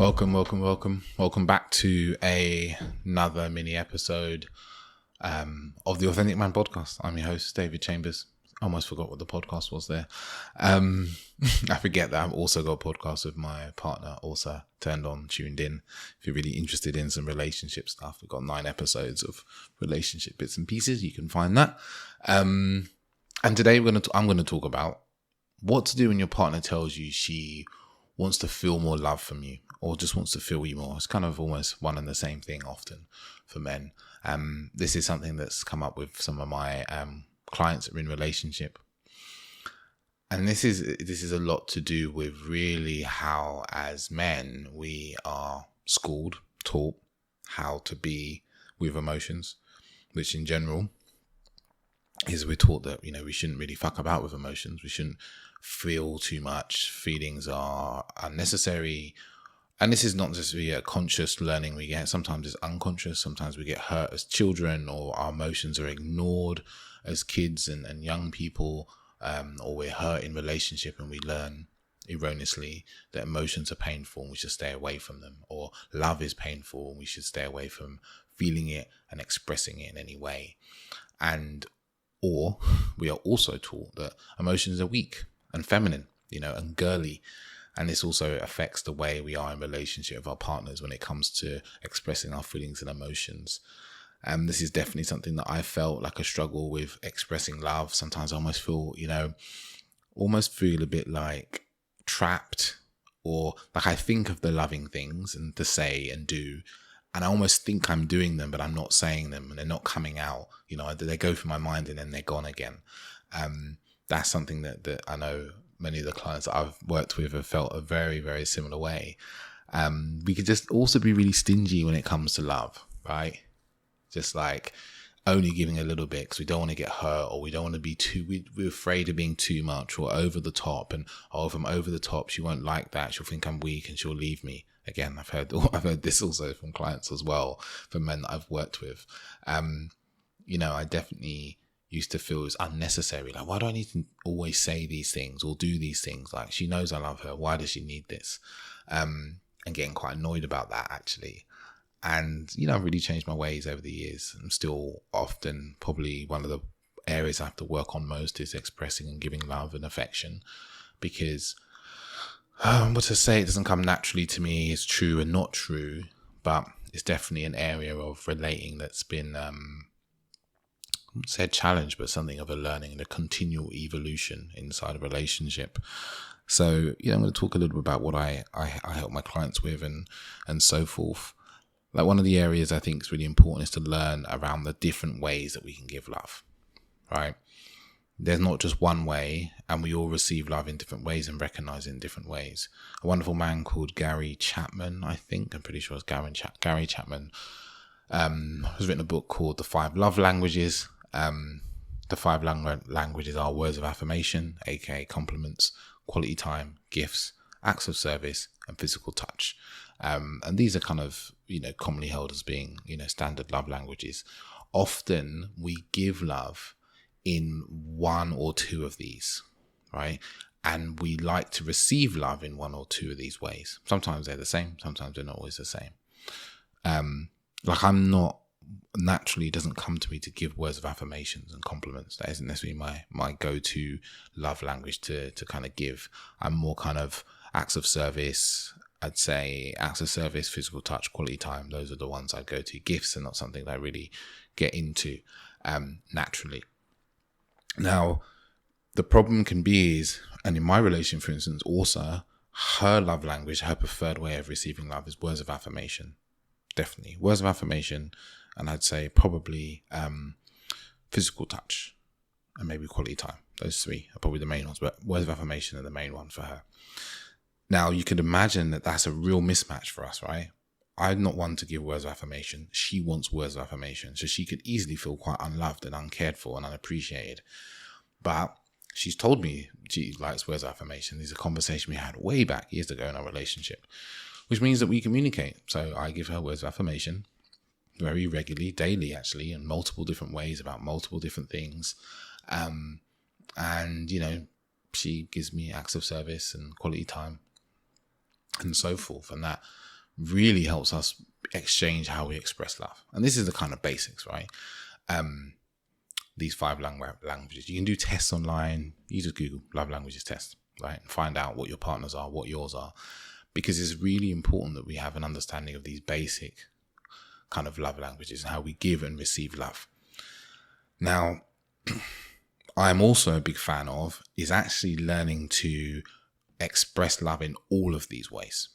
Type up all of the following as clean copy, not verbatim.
Welcome back to another mini episode of the Authentic Man podcast. I'm your host, David Chambers. I almost forgot what the podcast was there. I forget that I've also got a podcast with my partner, also tuned in. If you're really interested in some relationship stuff, we've got 9 episodes of relationship bits and pieces. You can find that. And today I'm going to talk about what to do when your partner tells you she wants to feel more love from you, or just wants to feel you more. It's kind of almost one and the same thing often for men. This is something that's come up with some of my clients that are in relationship. And this is a lot to do with really how, as men, we are schooled, taught how to be with emotions, which in general is we're taught that, we shouldn't really fuck about with emotions. We shouldn't feel too much. Feelings are unnecessary. And this is not just a conscious learning we get. Sometimes it's unconscious. Sometimes we get hurt as children, or our emotions are ignored as kids and young people, or we're hurt in relationship and we learn erroneously that emotions are painful and we should stay away from them, or love is painful and we should stay away from feeling it and expressing it in any way. Or we are also taught that emotions are weak and feminine, and girly. And this also affects the way we are in relationship with our partners when it comes to expressing our feelings and emotions. This is definitely something that I felt like a struggle with expressing love. Sometimes I almost feel, a bit like trapped, or like I think of the loving things and to say and do, and I almost think I'm doing them, but I'm not saying them and they're not coming out. They go through my mind and then they're gone again. That's something that I know many of the clients that I've worked with have felt a very, very similar way. We could just also be really stingy when it comes to love, right? Just like only giving a little bit because we don't want to get hurt, or we don't want to be we're afraid of being too much or over the top. And if I'm over the top, she won't like that. She'll think I'm weak and she'll leave me. Again, I've heard this also from clients as well, from men that I've worked with. I definitely used to feel it was unnecessary. Like, why do I need to always say these things or do these things? Like, she knows I love her. Why does she need this? And getting quite annoyed about that, actually. And, I've really changed my ways over the years. I'm still often, probably one of the areas I have to work on most is expressing and giving love and affection, because what to say, it doesn't come naturally to me. It's true and not true, but it's definitely an area of relating that's been, I wouldn't say a challenge, but something of a learning and a continual evolution inside a relationship. So, I'm going to talk a little bit about what I help my clients with and so forth. Like, one of the areas I think is really important is to learn around the different ways that we can give love, right? There's not just one way, and we all receive love in different ways and recognize it in different ways. A wonderful man called Gary Chapman, I'm pretty sure it's Gary Chapman, has written a book called The 5 Love Languages. The 5 languages are words of affirmation, aka compliments, quality time, gifts, acts of service, and physical touch. And these are kind of, commonly held as being, standard love languages. Often we give love in 1 or 2 of these, right? And we like to receive love in 1 or 2 of these ways. Sometimes they're the same, sometimes they're not always the same. Naturally doesn't come to me to give words of affirmations and compliments. That isn't necessarily my go-to love language to kind of give. I'm more kind of acts of service. I'd say acts of service, physical touch, quality time. Those are the ones I go to. Gifts are not something that I really get into naturally. Now, the problem can be and in my relation, for instance, also, her love language, her preferred way of receiving love is words of affirmation. Definitely. Words of affirmation, and I'd say probably physical touch and maybe quality time. Those 3 are probably the main ones, but words of affirmation are the main one for her. Now, you can imagine that that's a real mismatch for us, right? I'm not one to give words of affirmation. She wants words of affirmation. So she could easily feel quite unloved and uncared for and unappreciated. But she's told me she likes words of affirmation. These are conversations we had way back years ago in our relationship, which means that we communicate. So I give her words of affirmation very regularly, daily actually, in multiple different ways about multiple different things. And, she gives me acts of service and quality time. and so forth. And that really helps us exchange how we express love. And this is the kind of basics, right? These 5 languages. You can do tests online. You just Google love languages test, right? And find out what your partners are, what yours are. Because it's really important that we have an understanding of these basic kind of love languages and how we give and receive love. Now, I'm also a big fan of is actually learning to express love in all of these ways,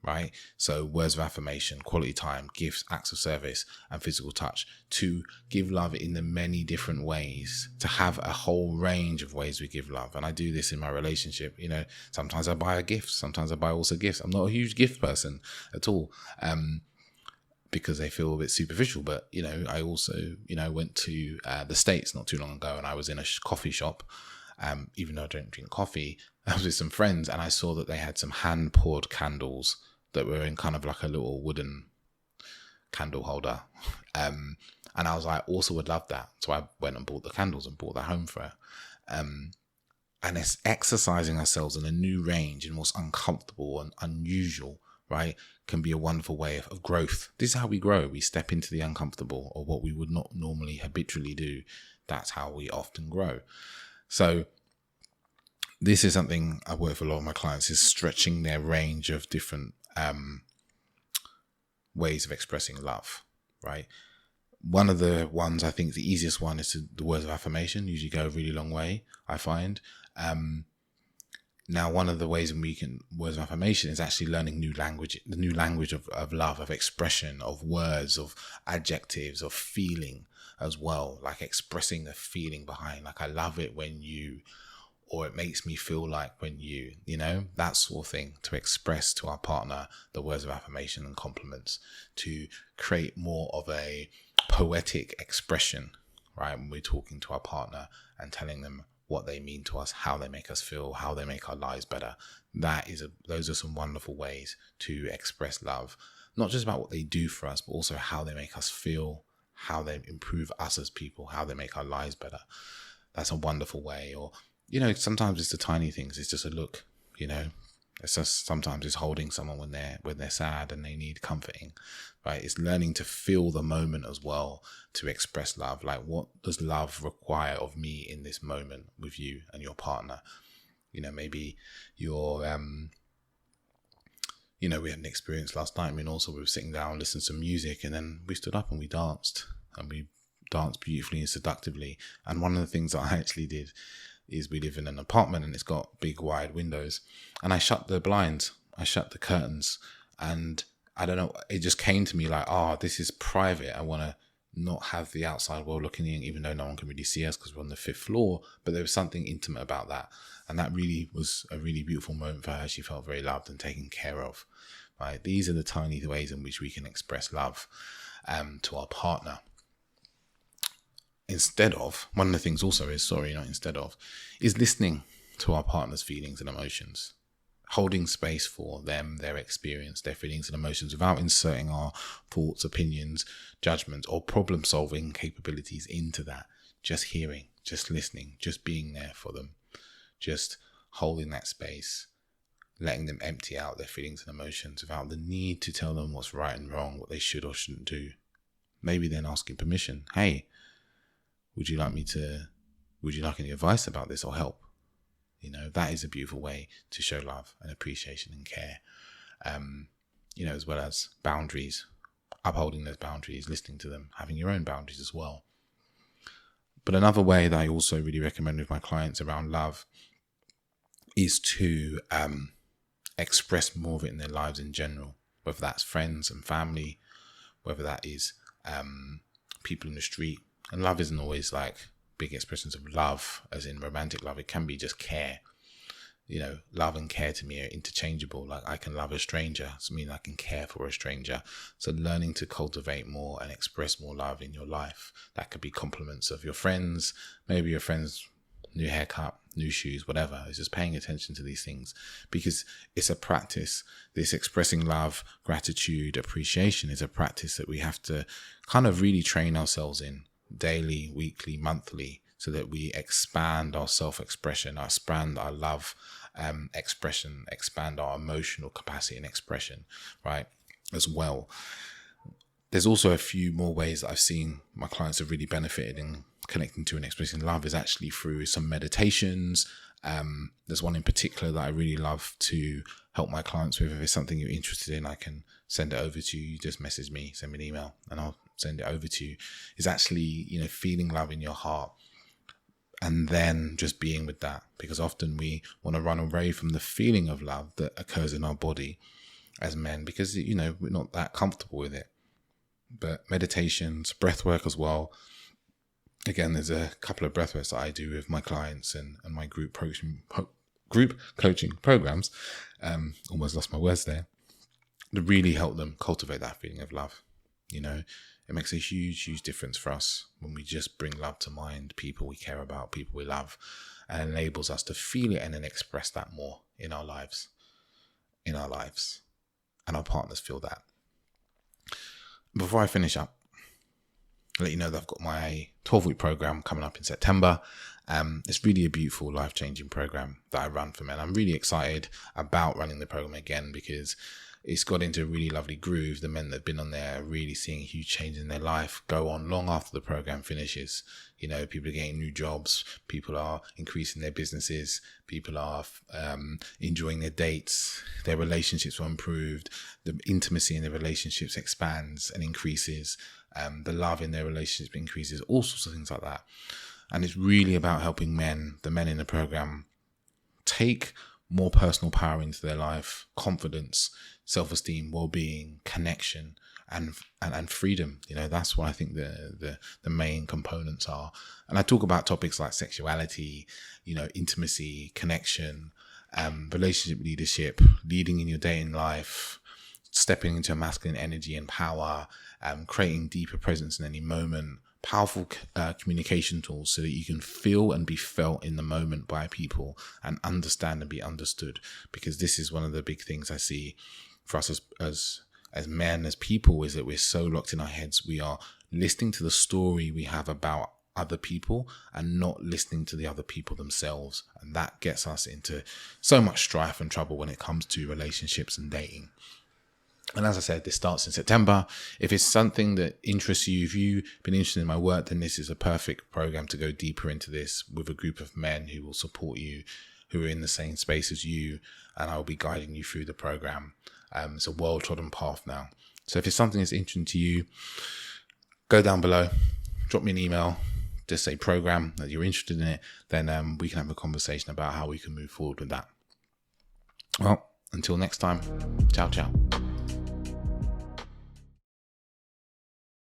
right? So words of affirmation, quality time, gifts, acts of service, and physical touch, to give love in the many different ways, to have a whole range of ways we give love. And I do this in my relationship. You know, sometimes I buy a gift, sometimes I buy also gifts. I'm not a huge gift person at all, because they feel a bit superficial. But, you know, I also, you know, went to the States not too long ago, and I was in a coffee shop. Even though I don't drink coffee, I was with some friends, and I saw that they had some hand poured candles that were in kind of like a little wooden candle holder. And I was like, also would love that. So I went and bought the candles and brought that home for her. And it's exercising ourselves in a new range and what's uncomfortable and unusual, right, can be a wonderful way of growth. This is how we grow. We step into the uncomfortable, or what we would not normally habitually do. That's how we often grow. So this is something I work with a lot of my clients, is stretching their range of different ways of expressing love, right? One of the ones, I think the easiest one, is the words of affirmation. Usually go a really long way, I find. Now, one of the ways in words of affirmation is actually learning the new language of love, of expression, of words, of adjectives, of feeling as well, like expressing the feeling behind, like I love it when you, or it makes me feel like when you know, that sort of thing, to express to our partner the words of affirmation and compliments, to create more of a poetic expression, right, when we're talking to our partner and telling them what they mean to us, how they make us feel, how they make our lives better. Those are some wonderful ways to express love, not just about what they do for us, but also how they make us feel, how they improve us as people, how they make our lives better. That's a wonderful way. Or, you know, sometimes it's the tiny things. It's just a look, you know. It's just sometimes it's holding someone when they're sad and they need comforting, right? It's learning to feel the moment as well, to express love. Like, what does love require of me in this moment with you and your partner? You know, maybe you're, you know, we had an experience last night. I mean, also we were sitting down, listening to some music, and then we stood up and we danced beautifully and seductively. And one of the things that I actually did is, we live in an apartment and it's got big wide windows, and I shut the blinds, I shut the curtains, and I don't know, it just came to me like, this is private. I want to not have the outside world looking in, even though no one can really see us because we're on the 5th floor. But there was something intimate about that, and that really was a really beautiful moment for her. She felt very loved and taken care of, right? These are the tiny ways in which we can express love to our partner. One of the things also is listening to our partner's feelings and emotions, holding space for them, their experience, their feelings and emotions, without inserting our thoughts, opinions, judgments, or problem-solving capabilities into that. Just hearing, just listening, just being there for them, just holding that space, letting them empty out their feelings and emotions without the need to tell them what's right and wrong, what they should or shouldn't do. Maybe then asking permission. Hey, would you like any advice about this or help? You know, that is a beautiful way to show love and appreciation and care. You know, as well as boundaries, upholding those boundaries, listening to them, having your own boundaries as well. But another way that I also really recommend with my clients around love is to express more of it in their lives in general, whether that's friends and family, whether that is people in the street. And love isn't always like big expressions of love, as in romantic love. It can be just care. You know, love and care to me are interchangeable. Like, I can love a stranger, so I mean I can care for a stranger. So learning to cultivate more and express more love in your life. That could be compliments of your friends, maybe your friend's new haircut, new shoes, whatever. It's just paying attention to these things, because it's a practice. This expressing love, gratitude, appreciation is a practice that we have to kind of really train ourselves in daily, weekly, monthly, so that we expand our self-expression, expand our love expression, expand our emotional capacity and expression, right, as well. There's also a few more ways that I've seen my clients have really benefited in connecting to and expressing love is actually through some meditations. There's one in particular that I really love to help my clients with. If it's something you're interested in, I can send it over to you. You just message me, send me an email, and I'll send it over to you. It's actually, feeling love in your heart and then just being with that, because often we want to run away from the feeling of love that occurs in our body as men because, we're not that comfortable with it. But meditations, breath work as well. Again, there's a couple of breath works that I do with my clients and my group coaching programs. Almost lost my words there. To really help them cultivate that feeling of love. It makes a huge, huge difference for us when we just bring love to mind, people we care about, people we love, and enables us to feel it and then express that more in our lives. And our partners feel that. Before I finish up, I'll let you know that I've got my 12-week program coming up in September. It's really a beautiful, life-changing program that I run for men. I'm really excited about running the program again because it's got into a really lovely groove. The men that have been on there are really seeing a huge change in their life go on long after the program finishes. People are getting new jobs. People are increasing their businesses. People are enjoying their dates. Their relationships are improved. The intimacy in their relationships expands and increases. The love in their relationship increases. All sorts of things like that. And it's really about helping the men in the program, take more personal power into their life, confidence, self-esteem, well-being, connection, and freedom. That's what I think the main components are. And I talk about topics like sexuality, intimacy, connection, relationship leadership, leading in your dating life, stepping into masculine energy and power, creating deeper presence in any moment, powerful communication tools so that you can feel and be felt in the moment by people and understand and be understood. Because this is one of the big things I see for us as men, as people, is that we're so locked in our heads. We are listening to the story we have about other people and not listening to the other people themselves. And that gets us into so much strife and trouble when it comes to relationships and dating. And as I said, this starts in September. If it's something that interests you, if you've been interested in my work, then this is a perfect program to go deeper into this with a group of men who will support you, who are in the same space as you, and I'll be guiding you through the program. It's a well-trodden path now. So if it's something that's interesting to you, go down below, drop me an email, just say program that you're interested in it, then we can have a conversation about how we can move forward with that. Well, until next time, ciao, ciao.